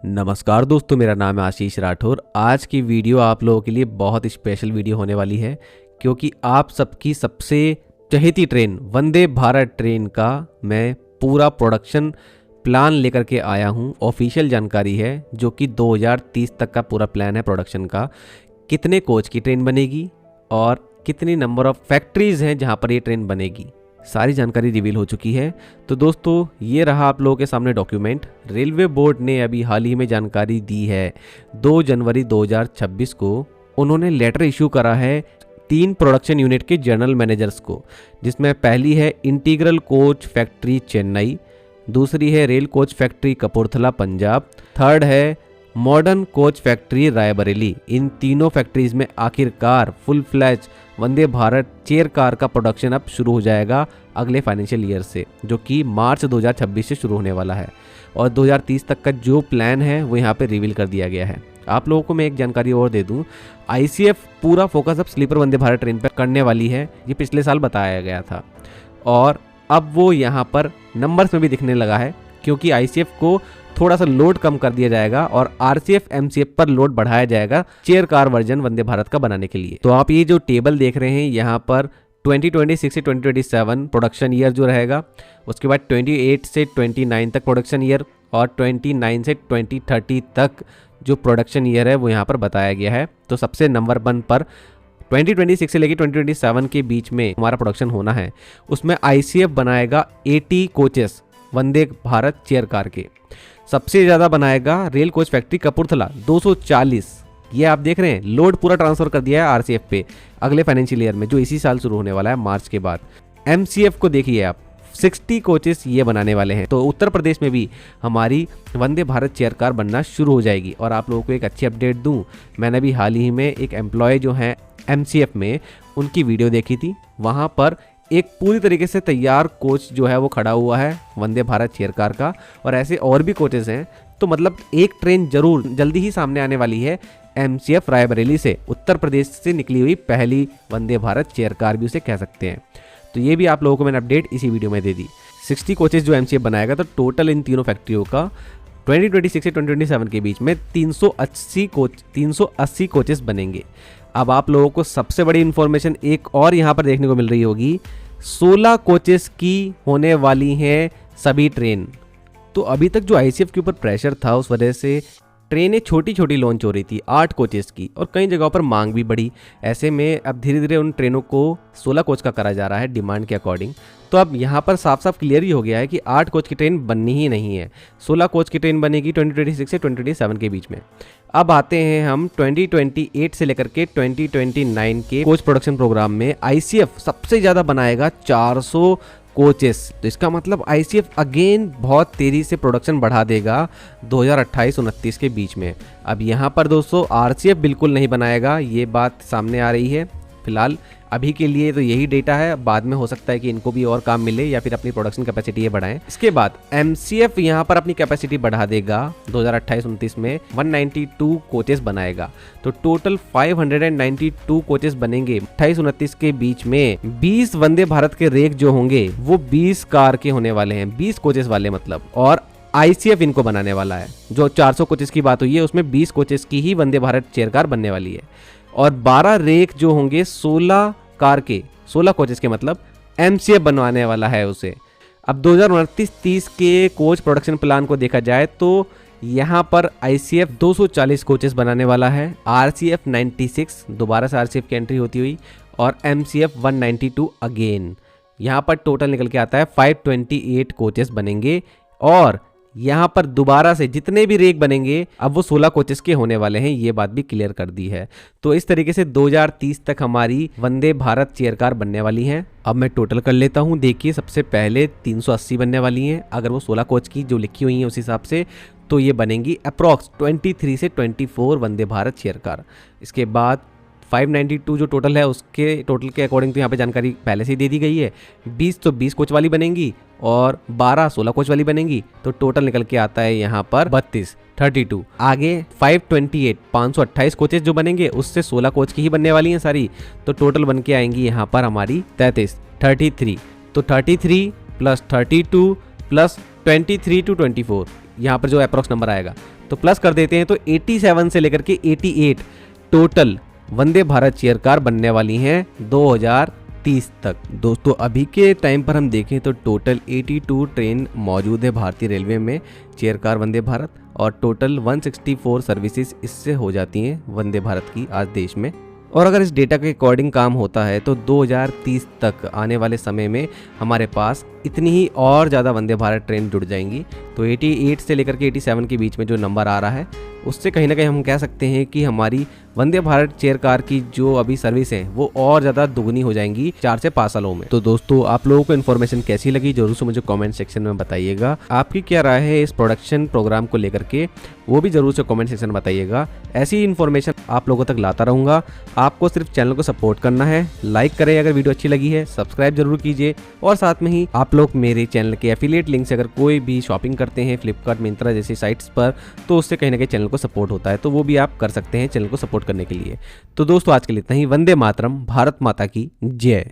नमस्कार दोस्तों, मेरा नाम है आशीष राठौर। आज की वीडियो आप लोगों के लिए बहुत स्पेशल वीडियो होने वाली है, क्योंकि आप सबकी सबसे चहेती ट्रेन वंदे भारत ट्रेन का मैं पूरा प्रोडक्शन प्लान लेकर के आया हूं। ऑफिशियल जानकारी है जो कि 2030 तक का पूरा प्लान है प्रोडक्शन का। कितने कोच की ट्रेन बनेगी और कितनी नंबर ऑफ फैक्ट्रीज़ हैं जहां पर ये ट्रेन बनेगी, सारी जानकारी रिवील हो चुकी है। तो दोस्तों, ये रहा आप लोगों के सामने डॉक्यूमेंट। रेलवे बोर्ड ने अभी हाल ही में जानकारी दी है, 2 जनवरी 2026 को उन्होंने लेटर इशू करा है 3 प्रोडक्शन यूनिट के जनरल मैनेजर्स को, जिसमें पहली है इंटीग्रल कोच फैक्ट्री चेन्नई, दूसरी है rail coach factory Kapurthala Punjab, third है मॉडर्न कोच फैक्ट्री रायबरेली। इन तीनों फैक्ट्रीज में आखिरकार full fledge Vande Bharat chair car का प्रोडक्शन अब शुरू हो जाएगा अगले फाइनेंशियल ईयर से, जो कि मार्च 2026 से शुरू होने वाला है। और 2030 तक का जो प्लान है वो यहाँ पे रिवील कर दिया गया है। आप लोगों को मैं एक जानकारी और दे दूं, आईसीएफ पूरा फोकस अब स्लीपर वंदे भारत ट्रेन पर करने वाली है। ये पिछले साल बताया गया था और अब वो यहाँ पर नंबर्स में भी दिखने लगा है, क्योंकि आईसीएफ को थोड़ा सा लोड कम कर दिया जाएगा और आरसीएफ एमसीएफ पर लोड बढ़ाया जाएगा chair car version Vande Bharat का बनाने के लिए। तो आप ये जो टेबल देख रहे हैं यहाँ पर 2026 से 2027 प्रोडक्शन ईयर जो रहेगा, उसके बाद 28 से 29 तक प्रोडक्शन ईयर और 29 से 2030 तक जो प्रोडक्शन ईयर है वो यहाँ पर बताया गया है। तो सबसे नंबर 1 पर 2026 से लेकर 2027 के बीच में हमारा प्रोडक्शन होना है। उसमें आईसीएफ बनाएगा 80 coaches Vande Bharat chair car के। सबसे ज़्यादा बनाएगा रेल कोच फैक्ट्री कपूरथला 240। ये आप देख रहे हैं, लोड पूरा ट्रांसफर कर दिया है आरसीएफ पे अगले फाइनेंशियल ईयर में, जो इसी साल शुरू होने वाला है मार्च के बाद। एमसीएफ को देखिए आप, 60 कोचेस ये बनाने वाले हैं। तो उत्तर प्रदेश में भी हमारी वंदे भारत चेयर कार बनना शुरू हो जाएगी। और आप लोगों को एक अच्छी अपडेट दूं, मैंने भी हाल ही में एक एम्प्लॉय जो हैं एमसीएफ में, उनकी वीडियो देखी थी। वहाँ पर एक पूरी तरीके से तैयार कोच जो है वो खड़ा हुआ है वंदे भारत चेयर कार का, और ऐसे और भी कोचेस हैं। तो मतलब एक ट्रेन जरूर जल्दी ही सामने आने वाली है एमसीएफ रायबरेली से, उत्तर प्रदेश से निकली हुई पहली वंदे भारत चेयर कार भी उसे कह सकते हैं। तो ये भी आप लोगों को मैंने अपडेट इसी वीडियो में दे दी। 60 कोचेस जो एमसीएफ बनाएगा, तो टोटल इन तीनों फैक्ट्रियों का 2026 से 2027 के बीच में 380 कोचेस बनेंगे। अब आप लोगों को सबसे बड़ी इन्फॉर्मेशन एक और यहाँ पर देखने को मिल रही होगी, 16 कोचेस की होने वाली हैं सभी ट्रेन। तो अभी तक जो आईसीएफ के ऊपर प्रेशर था, उस वजह से ट्रेनें छोटी छोटी लॉन्च हो रही थी 8 कोचेस की, और कई जगहों पर मांग भी बढ़ी। ऐसे में अब धीरे धीरे उन ट्रेनों को 16 कोच का करा जा रहा है डिमांड के अकॉर्डिंग। तो अब यहाँ पर साफ साफ क्लियर ही हो गया है कि 8 कोच की ट्रेन बननी ही नहीं है, 16 कोच की ट्रेन बनेगी 2026 से 2027 के बीच में। अब आते हैं हम 2028 से लेकर के 2029 के कोच प्रोडक्शन प्रोग्राम में। आईसीएफ सबसे ज़्यादा बनाएगा 400 कोचेस। तो इसका मतलब आईसीएफ अगेन बहुत तेज़ी से प्रोडक्शन बढ़ा देगा 2028-29 के बीच में। अब यहाँ पर दोस्तों आरसीएफ बिल्कुल नहीं बनाएगा, ये बात सामने आ रही है। फिलहाल अभी के लिए तो यही डेटा है, बाद में हो सकता है कि इनको भी और काम मिले या फिर अपनी प्रोडक्शन कैपेसिटी ये बढ़ाएं। इसके बाद एमसीएफ यहाँ पर अपनी कैपेसिटी बढ़ा देगा 2028-29 में, 192 कोचेस बनाएगा। तो टोटल 592 कोचेस बनेंगे 28-29 के बीच में। 20 वंदे भारत के रेक जो होंगे वो 20 कार के होने वाले हैं, 20 कोचेस वाले मतलब। और आईसीएफ इनको बनाने वाला है। जो 400 कोचेस की बात हुई है उसमें 20 कोचेस की ही वंदे भारत चेयर कार बनने वाली है। और 12 रेक जो होंगे 16 कार के, 16 कोचेस के मतलब एमसीएफ बनवाने वाला है उसे। अब 2029-30 के कोच प्रोडक्शन प्लान को देखा जाए तो यहाँ पर आईसीएफ 240 कोचेस बनाने वाला है, आरसीएफ 96, दोबारा से आरसीएफ की एंट्री होती हुई, और एमसीएफ 192 अगेन। यहाँ पर टोटल निकल के आता है 528 कोचेस बनेंगे। और यहाँ पर दोबारा से जितने भी रेक बनेंगे अब वो 16 कोचेस के होने वाले हैं, ये बात भी क्लियर कर दी है। तो इस तरीके से 2030 तक हमारी वंदे भारत चेयर कार बनने वाली हैं। अब मैं टोटल कर लेता हूँ। देखिए, सबसे पहले 380 बनने वाली हैं, अगर वो 16 कोच की जो लिखी हुई हैं उस हिसाब से, तो ये बनेंगी अप्रॉक्स 23 से 24 वंदे भारत चेयर कार। इसके बाद 592 जो टोटल है उसके टोटल के अकॉर्डिंग तो यहाँ पे जानकारी पहले से ही दे दी गई है। 20 तो 20 कोच वाली बनेंगी और 12 16 कोच वाली बनेंगी। तो टोटल निकल के आता है यहाँ पर 32। आगे 528 कोचेस जो बनेंगे उससे 16 कोच की ही बनने वाली हैं सारी। तो टोटल बन के आएंगी यहाँ पर हमारी 33। तो 33 + 32 + 23 to 24 यहाँ पर जो अप्रॉक्स नंबर आएगा, तो प्लस कर देते हैं तो 87 से लेकर के 88 total Vande Bharat chair car बनने वाली हैं 2030 तक। दोस्तों अभी के टाइम पर हम देखें तो टोटल 82 ट्रेन मौजूद है भारतीय रेलवे में चेयर कार वंदे भारत, और टोटल 164 सर्विसेज इससे हो जाती हैं वंदे भारत की आज देश में। और अगर इस डेटा के अकॉर्डिंग काम होता है तो 2030 तक आने वाले समय में हमारे पास इतनी ही और ज़्यादा वंदे भारत ट्रेन जुड़ जाएंगी। तो 88 से लेकर के 87 के बीच में जो नंबर आ रहा है उससे कहीं ना कहीं हम कह सकते हैं कि हमारी वंदे भारत चेयर कार की जो अभी सर्विस है वो और ज़्यादा दुगनी हो जाएंगी 4 से 5 सालों में। तो दोस्तों आप लोगों को इन्फॉर्मेशन कैसी लगी जरूर से मुझे कमेंट सेक्शन में बताइएगा। आपकी क्या राय है इस प्रोडक्शन प्रोग्राम को लेकर के, वो भी जरूर से कमेंट सेक्शन में बताइएगा। ऐसी इन्फॉर्मेशन आप लोगों तक लाता रहूँगा। आपको सिर्फ चैनल को सपोर्ट करना है, लाइक करें अगर वीडियो अच्छी लगी है, सब्सक्राइब जरूर कीजिए, और साथ में ही आप लोग मेरे चैनल के एफिलिएट लिंक से अगर कोई भी शॉपिंग करते हैं फ्लिपकार्ट, मिंत्रा जैसी साइट्स पर, तो उससे कहीं ना कहीं चैनल को सपोर्ट होता है, तो वो भी आप कर सकते हैं चैनल को सपोर्ट करने के लिए। तो दोस्तों आज के लिए इतना ही। वंदे मातरम, भारत माता की जय।